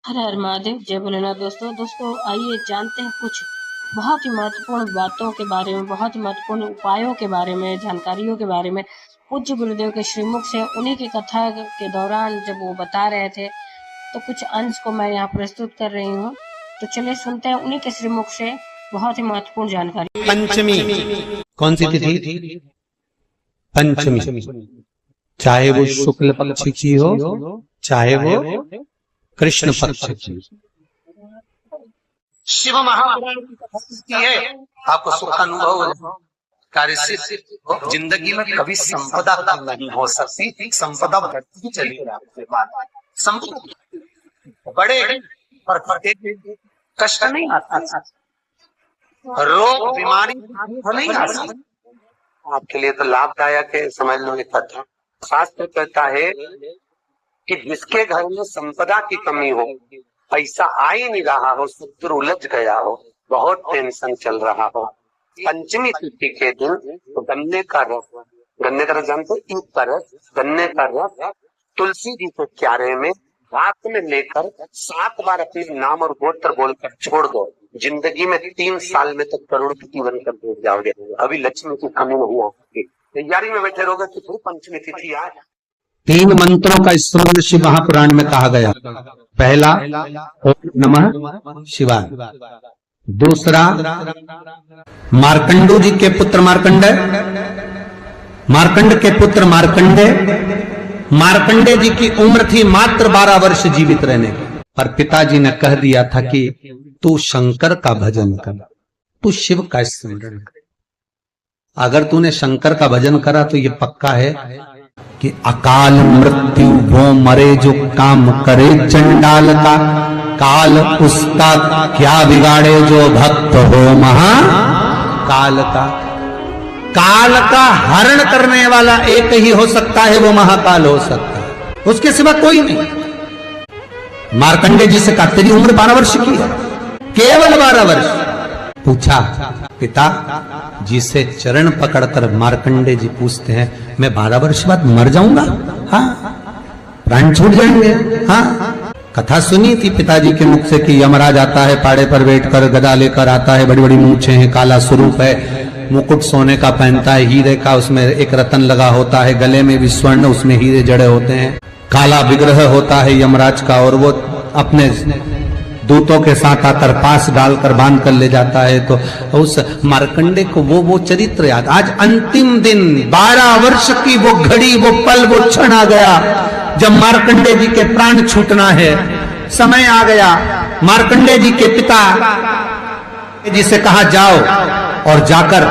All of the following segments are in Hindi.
हर हर महादेव, जय भोलेनाथ। दोस्तों आइए जानते हैं कुछ बहुत ही महत्वपूर्ण बातों के बारे में, बहुत ही महत्वपूर्ण उपायों के बारे में, जानकारियों के बारे में। पूज्य गुरुदेव के श्रीमुख से उन्हीं की कथा के दौरान जब वो बता रहे थे तो कुछ अंश को मैं यहाँ प्रस्तुत कर रही हूँ। तो चलिए सुनते हैं उन्हीं के श्रीमुख से बहुत ही महत्वपूर्ण जानकारी। पंचमी कौन सी तिथि? पंचमी, चाहे वो शुक्ल पक्ष की हो चाहे वो कृष्ण पक्ष की। शिव महापुराण की कथा है, आपको सुख अनुभव हो, कार्य सिद्ध। जिंदगी में कभी संपदा नहीं हो सकती, संपदा बढ़ती चली आपके बाद। संपदा बड़े और कष्ट नहीं आता, रोग बीमारी नहीं आता, आपके लिए तो लाभदायक है। समझ लो ये कथा। शास्त्र कहता है कि जिसके घर में संपदा की कमी हो, पैसा आ ही नहीं रहा हो, सूत्र उलझ गया हो, बहुत टेंशन चल रहा हो, पंचमी तिथि के दिन तो गन्ने का रस जानते, एक का रस, गन्ने का रस तुलसी जी के क्यारे में हाथ में लेकर 7 बार अपने नाम और गोत्र बोलकर छोड़ दो। जिंदगी में 3 साल में तक करोड़पति बनकर बैठ जाओगे। अभी लक्ष्मी की कमी नहीं आ सकती। तैयारी में बैठे रहोगे कि पंचमी तिथि आए। 3 मंत्रों का स्मरण शिव महापुराण में कहा गया। पहला ओम नमः शिवाय, दूसरा मार्कंडू जी के पुत्र मार्कंडेय, मार्कंड के पुत्र मार्कंडेय। मार्कंडेय जी की उम्र थी मात्र 12 वर्ष जीवित रहने की, पर पिताजी ने कह दिया था कि तू शंकर का भजन कर, तू शिव का स्मरण कर। अगर तूने शंकर का भजन करा तो ये पक्का है कि अकाल मृत्यु वो मरे जो काम करे चंडाल का, काल उसका क्या बिगाड़े जो भक्त हो महा काल का। काल का हरण करने वाला एक ही हो सकता है, वो महाकाल हो सकता है, उसके सिवा कोई नहीं। मार्कंडेय जी से कहा तेरी उम्र 12 वर्ष की है, केवल 12 वर्ष। पूछा पिता जी से चरण पकड़कर मार्कंडेय जी पूछते हैं मैं 12 वर्ष बाद मर जाऊंगा? हाँ, प्राण छूट जाएंगे। हाँ, कथा सुनी थी पिताजी के मुख से कि यमराज आता है, पाड़े पर बैठकर गदा लेकर आता है, बड़ी बड़ी मूंछें हैं, काला स्वरूप है, मुकुट सोने का पहनता है, हीरे का, उसमें एक रतन लगा होता है, गले में भी स्वर्ण, उसमें हीरे जड़े होते हैं, काला विग्रह होता है यमराज का, और वो अपने दूतों के साथ आकर पास डालकर बांध कर ले जाता है। तो उस मार्कंडेय को वो चरित्र याद। आज अंतिम दिन 12 वर्ष की वो घड़ी, वो पल, वो क्षण आ गया जब मार्कंडेय जी के प्राण छूटना है। समय आ गया। मार्कंडेय जी के पिता जी से कहा जाओ और जाकर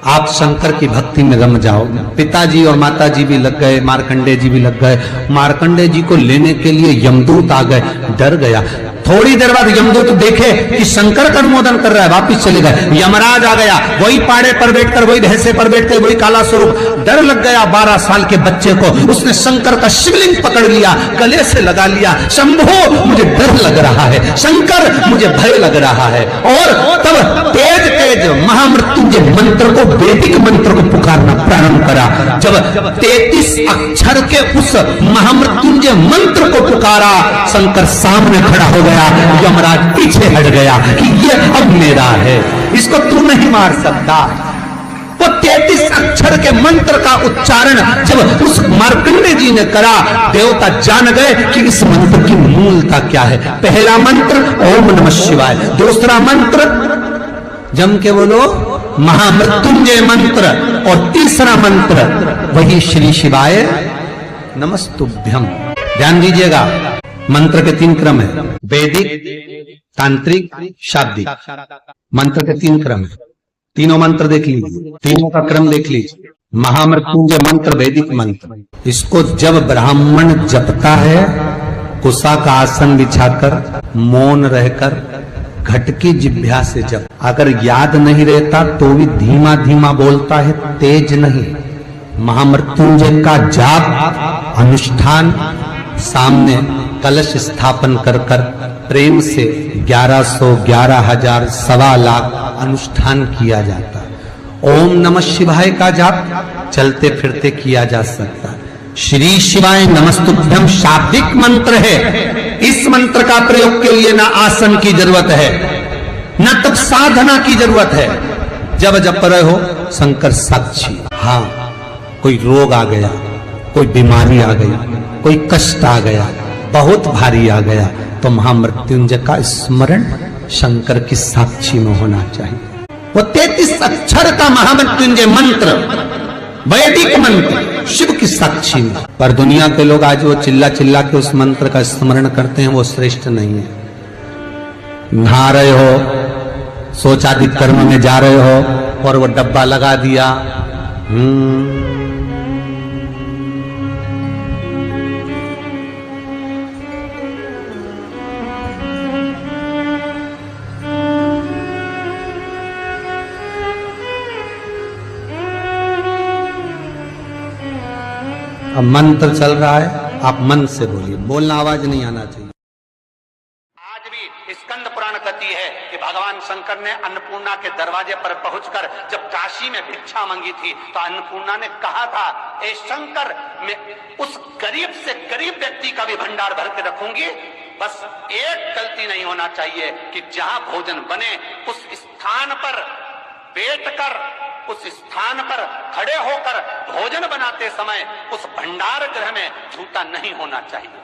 आप शंकर की भक्ति में रम जाओ। पिताजी और माताजी भी लग गए, मार्कंडेय जी भी लग गए। मार्कंडेय जी को लेने के लिए यमदूत आ गए, डर गया। थोड़ी देर बाद यमदूत देखे कि शंकर का अनुमोदन कर रहा है, वापिस चले गए। यमराज आ गया, वही पाड़े पर बैठकर, वही भैंसे पर बैठकर, वही काला स्वरूप। डर लग गया 12 साल के बच्चे को। उसने शंकर का शिवलिंग पकड़ लिया, गले से लगा लिया, शंभो मुझे डर लग रहा है, शंकर मुझे भय लग रहा है। और तब तेज तेज महामृत्युंजय मंत्र को, वैदिक मंत्र को पुकारना प्रारंभ करा। जब 33 अक्षर के उस महामृत्युंजय मंत्र को पुकारा, शंकर सामने खड़ा हो गया। यमराज पीछे हट गया कि ये अब मेरा है, इसको तू नहीं मार सकता। वो 33 अक्षर के मंत्र का उच्चारण जब उस मार्कंडेय जी ने करा, देवता जान गए कि इस मंत्र की मूलता क्या है। पहला मंत्र ओम नमः शिवाय, दूसरा मंत्र जम के बोलो महामृत्युंजय मंत्र, और तीसरा मंत्र वही श्री शिवाय नमस्तुभ्यम। ध्यान दीजिएगा, मंत्र के 3 क्रम है, वैदिक, तांत्रिक, शाब्दिक। मंत्र के 3 क्रम है, तीनों मंत्र देख लीजिए, तीनों का क्रम देख लीजिए। महामृत्युंजय मंत्र वैदिक मंत्र, इसको जब ब्राह्मण जपता है, कुशा का आसन बिछाकर, मौन रहकर, घट की जिह्वा से जप। अगर याद नहीं रहता तो भी धीमा धीमा बोलता है, तेज नहीं। महामृत्युंजय का जाप अनुष्ठान, सामने कलश स्थापन कर कर प्रेम से 1100, 11,000, 1.25 लाख अनुष्ठान किया जाता है। ओम नमः शिवाय का जाप चलते फिरते किया जा सकता है। श्री शिवाय नमस्तुभ्यम शाब्दिक मंत्र है। इस मंत्र का प्रयोग के लिए ना आसन की जरूरत है, ना तब साधना की जरूरत है। जब जप रहे हो शंकर साक्षी। हाँ, कोई रोग आ गया, कोई बीमारी आ गई, कोई कष्ट आ गया, बहुत भारी आ गया, तो महामृत्युंजय का स्मरण शंकर की साक्षी में होना चाहिए। वो 33 अक्षर का महामृत्युंजय मंत्र, वैदिक मंत्र, शिव की साक्षी में। पर दुनिया के लोग आज वो चिल्ला चिल्ला के उस मंत्र का स्मरण करते हैं, वो श्रेष्ठ नहीं है। नहा रहे हो, सोचादि कर्म में जा रहे हो और वो डब्बा लगा दिया, अब मंत्र चल रहा है, आप मन से बोलिए, बोलना आवाज नहीं आना चाहिए। आज भी स्कंद पुराण कहती है कि भगवान शंकर ने अन्नपूर्णा के दरवाजे पर पहुंचकर जब काशी में भिक्षा मांगी थी तो अन्नपूर्णा ने कहा था, ए शंकर, मैं उस गरीब से गरीब व्यक्ति का भी भंडार भर के रखूंगी, बस एक गलती नहीं होना चाहिए कि जहां भोजन बने उस स्थान पर बैठकर, उस स्थान पर खड़े होकर भोजन बनाते समय उस भंडार गृह में झूठा नहीं होना चाहिए।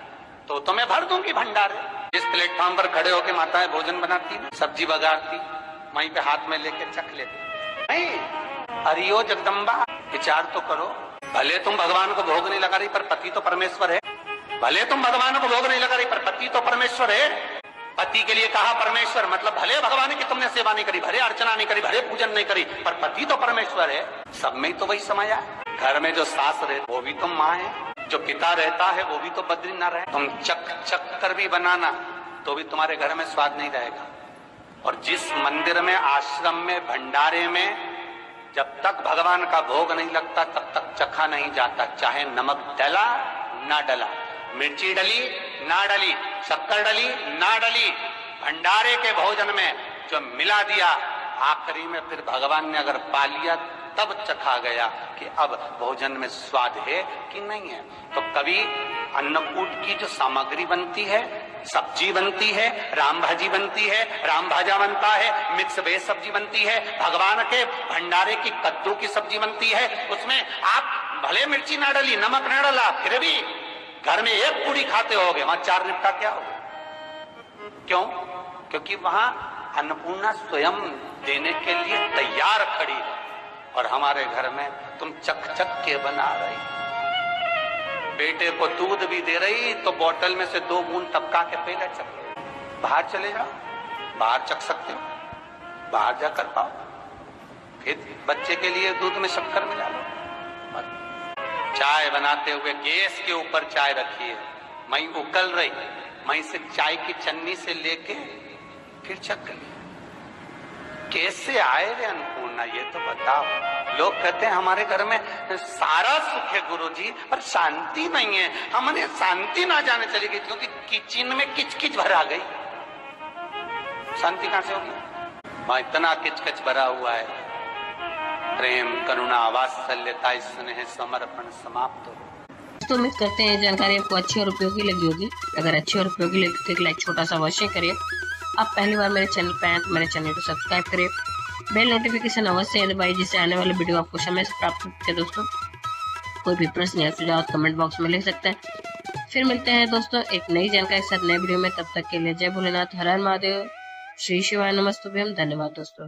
तो तुम्हें भर दूंगी भंडार। जिस प्लेटफॉर्म पर खड़े होकर माताएं भोजन बनाती, सब्जी बगाड़ती, वहीं पे हाथ में लेके चख लेती। नहीं, हरियो जगदम्बा, विचार तो करो। भले तुम भगवान को भोग नहीं लगा रही, पर पति तो परमेश्वर है। भले तुम भगवान को भोग नहीं लगा रही, पर पति तो परमेश्वर है। पति के लिए कहा परमेश्वर, मतलब भले भगवान की तुमने सेवा नहीं करी, भले अर्चना नहीं करी, भले पूजन नहीं करी, पर पति तो परमेश्वर है। सब में तो वही समाया। घर में जो सास रहे वो भी तुम माँ है, जो पिता रहता है वो भी तो बद्री ना रहे। तुम चक चक कर भी बनाना तो भी तुम्हारे घर में स्वाद नहीं रहेगा। और जिस मंदिर में, आश्रम में, भंडारे में जब तक भगवान का भोग नहीं लगता तब तक चखा नहीं जाता, चाहे नमक डला ना डला, मिर्ची डली ना डली, शक्कर डली ना डली, भंडारे के भोजन में जो मिला दिया, आखिरी में फिर भगवान ने अगर पा लिया तब चखा गया कि अब भोजन में स्वाद है कि नहीं है। तो कभी अन्नकूट की जो सामग्री बनती है, सब्जी बनती है, राम भाजी बनती है, राम भाजा बनता है, मिक्स वेज सब्जी बनती है, भगवान के भंडारे की कद्दू की सब्जी बनती है, उसमें आप भले मिर्ची ना डली, नमक ना डला, फिर भी घर में एक पूरी खाते होगे, वहां 4 निपटा क्या होगा? क्यों? क्योंकि वहां अन्नपूर्णा स्वयं देने के लिए तैयार खड़ी है। और हमारे घर में तुम चक चक के बना रही, बेटे को दूध भी दे रही तो बोतल में से 2 बूंद टपका के पहले चक। बाहर चले जाओ, बाहर चख सकते हो, बाहर जाकर पाओ, फिर बच्चे के लिए दूध में शक्कर मिला लो। चाय बनाते हुए गैस के ऊपर चाय रखी है, मई उकल रही, मई से चाय की चन्नी से लेके फिर चख ली। कैसे आए रे अन्नपूर्णा, ये तो बताओ। लोग कहते हैं हमारे घर में सारा सुख है गुरुजी, पर शांति नहीं है। हमने शांति ना जाने चली गई क्योंकि किचन में किचकिच भरा गई। शांति कहां से होगी? वहां इतना किचकिच भरा हुआ है। प्रेम, करुणा, वात्सल्यता, स्नेह, समर्पण समाप्त हो। तो उम्मीद करते हैं जानकारी आपको अच्छी और उपयोगी लगी होगी। अगर अच्छी और उपयोगी लगी तो एक लाइक छोटा सा अवश्य करिए। आप पहली बार मेरे चैनल पर आए तो मेरे चैनल को सब्सक्राइब करिए, बेल नोटिफिकेशन अवश्य दबाइए जिससे आने वाले वीडियो आपको समय से प्राप्त होते हैं। दोस्तों, कोई भी प्रश्न या सुझाव कमेंट बॉक्स में लिख सकते हैं। फिर मिलते हैं दोस्तों एक नई जानकारी के साथ नए वीडियो में। तब तक के लिए जय भोलेनाथ, हर हर महादेव, श्री शिवाय नमस्तुभ्यम। धन्यवाद दोस्तों।